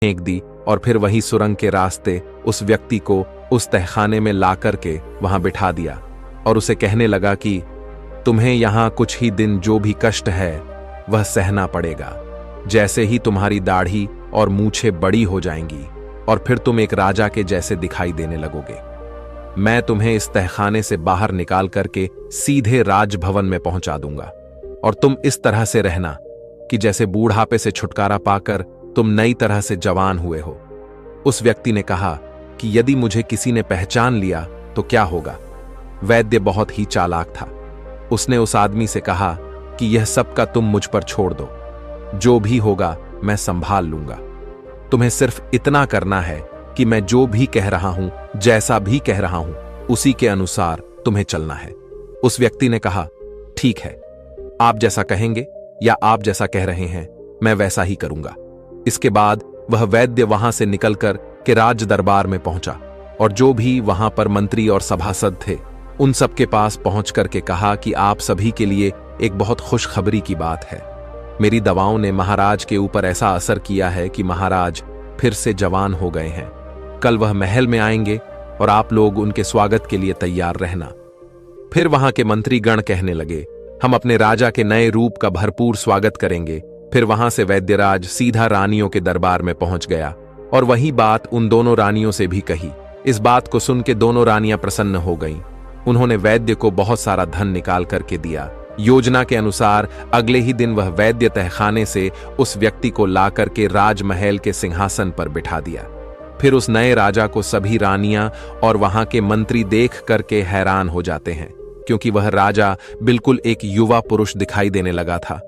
फेंक दी और फिर वही सुरंग के रास्ते उस व्यक्ति को उस तहखाने में ला करके वहां बिठा दिया और उसे कहने लगा कि तुम्हें यहां कुछ ही दिन जो भी कष्ट है वह सहना पड़ेगा। जैसे ही तुम्हारी दाढ़ी और मूछें बड़ी हो जाएंगी और फिर तुम एक राजा के जैसे दिखाई देने लगोगे, मैं तुम्हें इस तहखाने से बाहर निकाल करके सीधे राजभवन में पहुंचा दूंगा और तुम इस तरह से रहना कि जैसे बूढ़ापे से छुटकारा पाकर तुम नई तरह से जवान हुए हो। उस व्यक्ति ने कहा कि यदि मुझे किसी ने पहचान लिया तो क्या होगा? वैद्य बहुत ही चालाक था। उसने उस आदमी से कहा कि यह सब का तुम मुझ पर छोड़ दो, जो भी होगा मैं संभाल लूंगा। तुम्हें सिर्फ इतना करना है कि मैं जो भी कह रहा हूं, जैसा भी कह रहा हूं, उसी के अनुसार तुम्हें चलना है। उस व्यक्ति ने कहा, ठीक है, आप जैसा कहेंगे या आप जैसा कह रहे हैं मैं वैसा ही करूंगा। इसके बाद वह वैद्य वहां से निकलकर के राज दरबार में पहुंचा और जो भी वहां पर मंत्री और सभासद थे उन सब के पास पहुंच करके कहा कि आप सभी के लिए एक बहुत खुशखबरी की बात है। मेरी दवाओं ने महाराज के ऊपर ऐसा असर किया है कि महाराज फिर से जवान हो गए हैं। कल वह महल में आएंगे और आप लोग उनके स्वागत के लिए तैयार रहना। फिर वहां के मंत्रीगण कहने लगे, हम अपने राजा के नए रूप का भरपूर स्वागत करेंगे। फिर वहां से वैद्यराज सीधा रानियों के दरबार में पहुंच गया और वही बात उन दोनों रानियों से भी कही। इस बात को सुन के दोनों रानियां प्रसन्न हो गईं। उन्होंने वैद्य को बहुत सारा धन निकाल करके दिया। योजना के अनुसार अगले ही दिन वह वैद्य तहखाने से उस व्यक्ति को ला करके राजमहल के सिंहासन पर बिठा दिया। फिर उस नए राजा को सभी रानियां और वहां के मंत्री देख करके हैरान हो जाते हैं, क्योंकि वह राजा बिल्कुल एक युवा पुरुष दिखाई देने लगा था।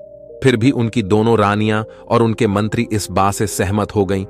फिर भी उनकी दोनों रानियां और उनके मंत्री इस बात से सहमत हो गईं